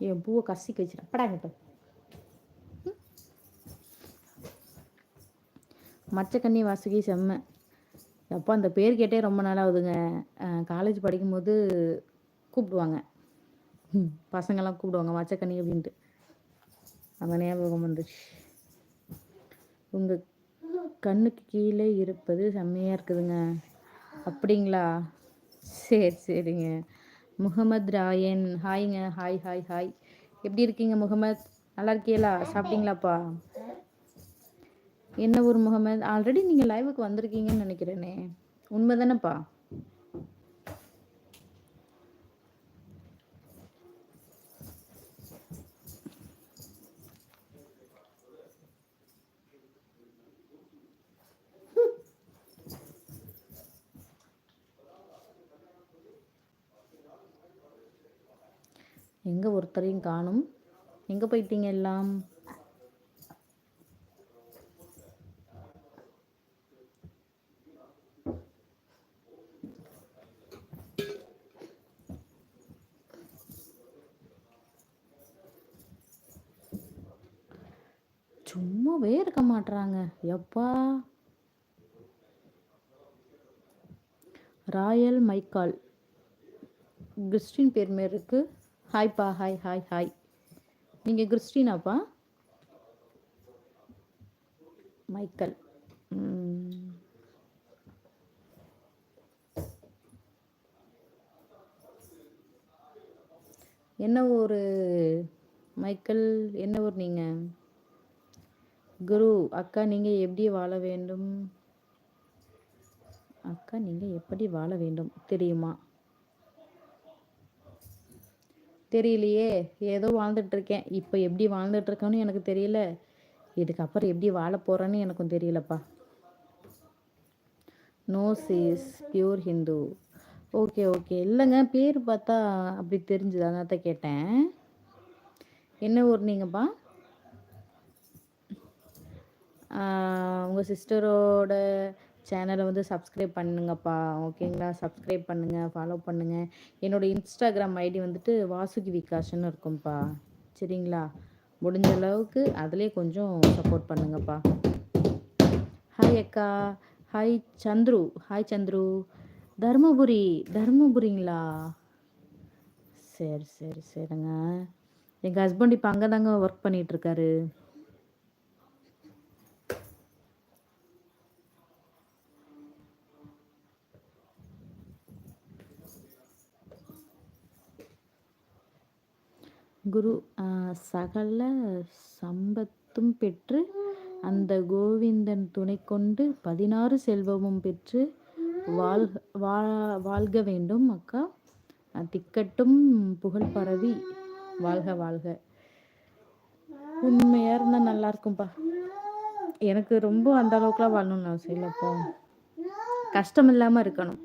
என் பூவை கசிக்க வச்சிடறேன் படாங்கிட்ட. மச்சக்கண்ணி வாசுகி செம்ம. அப்போ அந்த பேர் கேட்டே ரொம்ப நாள் ஆகுதுங்க. காலேஜ் படிக்கும்போது கூப்பிடுவாங்க, பசங்கள்லாம் கூப்பிடுவாங்க மச்சக்கண்ணி அப்படின்ட்டு. அந்த ஞாபகம் வந்துச்சு. உங்கள் கண்ணுக்கு கீழே இருப்பது செம்மையாக இருக்குதுங்க. அப்படிங்களா? சரி சரிங்க. முகமது ராயன் ஹாய்ங்க. Hi hi hi. எப்படி இருக்கீங்க முகமது? நல்லா இருக்கீங்களா? சாப்பிட்டீங்களாப்பா? என்ன ஊர் முகமது? ஆல்ரெடி நீங்கள் லைவுக்கு வந்திருக்கீங்கன்னு நினைக்கிறேனே. உண்மை தானேப்பா? எங்கே ஒருத்தரையும் காணும். எங்கே போயிட்டீங்க எல்லாம்? சும்மாவே இருக்க மாட்றாங்க எப்பா. ராயல் மைக்கால் கிறிஸ்டின் பேர் மாரி இருக்கு. ஹாய்ப்பா. Hi hi hi. நீங்கள் கிறிஸ்டினாப்பா? மைக்கேல். என்ன ஊர் மைக்கேல்? என்ன ஊர் நீங்கள்? குரு அக்கா நீங்கள் எப்படி வாழ வேண்டும்? அக்கா நீங்கள் எப்படி வாழ வேண்டும் தெரியுமா? தெரியலையே. ஏதோ வாழ்ந்துட்டுருக்கேன். இப்போ எப்படி வாழ்ந்துட்டுருக்கேன்னு எனக்கு தெரியல. இதுக்கப்புறம் எப்படி வாழ போகிறேன்னு எனக்கும் தெரியலப்பா. Nose is pure Hindu. Okay okay. இல்லைங்க, பேர் பார்த்தா அப்படி தெரிஞ்சுது, அதனால தான் கேட்டேன். என்ன ஊர் நீங்கப்பா? உங்கள் சிஸ்டரோட சேனலை வந்து சப்ஸ்கிரைப் பண்ணுங்கப்பா. ஓகேங்களா? சப்ஸ்கிரைப் பண்ணுங்கள், ஃபாலோ பண்ணுங்கள். என்னோடய இன்ஸ்டாகிராம் ஐடி வந்துட்டு வாசுகி விகாஷ்ன்னு இருக்கும்ப்பா. சரிங்களா? முடிஞ்ச அளவுக்கு அதிலே கொஞ்சம் சப்போர்ட் பண்ணுங்கப்பா. ஹாய் அக்கா. ஹாய் சந்துரு. ஹாய் சந்துரு. தருமபுரிங்களா? சரி சரி சரிங்க. எங்கள் ஹஸ்பண்ட் இப்போ அங்கே தாங்க ஒர்க் பண்ணிகிட்ருக்காரு. குரு சகல சம்பத்தும் பெற்று அந்த கோவிந்தன் துணை கொண்டு 16 செல்வமும் பெற்று வாழ்க வேண்டும் அக்கா. திக்கட்டும் புகழ் பரவி வாழ்க வாழ்க. உண்மையாக இருந்தால் நல்லா இருக்கும்ப்பா. எனக்கு ரொம்ப அந்த அளவுக்குலாம் வாழணும்னு அவசியம் இல்லைப்பா. கஷ்டம் இல்லாமல் இருக்கணும்.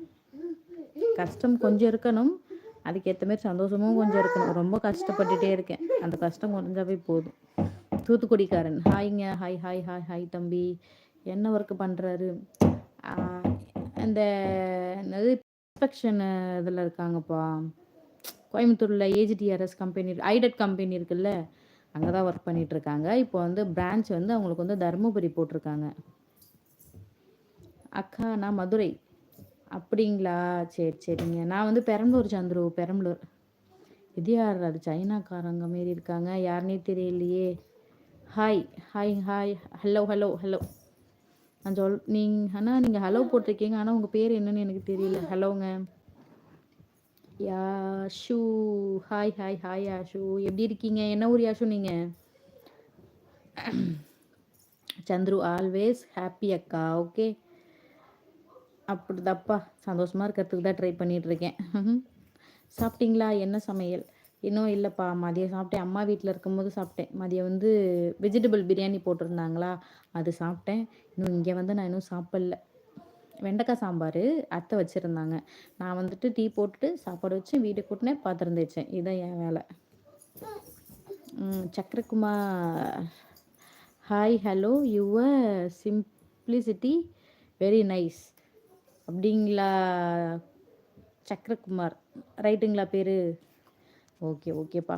கஷ்டம் கொஞ்சம் இருக்கணும், அதுக்கேற்ற மாதிரி சந்தோஷமும் கொஞ்சம் இருக்கணும். ரொம்ப கஷ்டப்பட்டுட்டே இருக்கேன். அந்த கஷ்டம் குறைஞ்சாவே போதும். தூத்துக்குடிக்காரன் ஹாய்ங்க. ஹாய் ஹாய் ஹாய் ஹாய் தம்பி. என்ன ஒர்க்கு பண்ணுறாரு? அந்த என்னது இன்ஸ்பெக்ஷன் இதில் இருக்காங்கப்பா. கோயம்புத்தூரில் ஏஜிடிஆர்எஸ் கம்பெனி, ஐடெட் கம்பெனி இருக்குல்ல, அங்கே தான் ஒர்க் பண்ணிகிட்ருக்காங்க. இப்போ வந்து பிரான்ச் வந்து அவங்களுக்கு வந்து தருமபுரி போட்டிருக்காங்க. அக்கா நான் மதுரை. அப்படிங்களா? சரி சரிங்க. நான் வந்து பெரம்பலூர் சந்துரு, பெரம்பலூர். இது யார்? அது சைனாக்காரங்க மாரி இருக்காங்க, யாருன்னே தெரியலையே. Hi hi hi. Hello hello hello. நான் நீங்கள் ஹலோ போட்டிருக்கீங்க, ஆனால் உங்கள் பேர் என்னன்னு எனக்கு தெரியல. ஹலோங்க. Yashu. Hi hi hi Yashu. எப்படி இருக்கீங்க? என்ன ஊர் யாஷு நீங்கள்? சந்துரு ஆல்வேஸ் ஹாப்பி அக்கா. ஓகே. அப்படிதாப்பா, சந்தோஷமாக இருக்கிறதுக்கு தான் ட்ரை பண்ணிகிட்ருக்கேன். சாப்பிட்டீங்களா? என்ன சமையல்? இன்னும் இல்லைப்பா, மதியம் சாப்பிட்டேன். அம்மா வீட்டில் இருக்கும்போது சாப்பிட்டேன். மதியம் வந்து வெஜிடபிள் பிரியாணி போட்டிருந்தாங்களா, அது சாப்பிட்டேன். இன்னும் இங்கே வந்து நான் இன்னும் சாப்பிடல. வெண்டைக்காய் சாம்பார் அத்தை வச்சுருந்தாங்க. நான் வந்துட்டு டீ போட்டுட்டு சாப்பாடு வச்சு வீடு கூட்டினேன், பாத்திரம் தேய்ச்சேன். இதுதான் என் வேலை. Sakkarakumar hi hello. Your simplicity very nice. அப்படிங்களா சக்கரகுமார்? ரைட்டுங்களா பேர்? ஓகே ஓகேப்பா.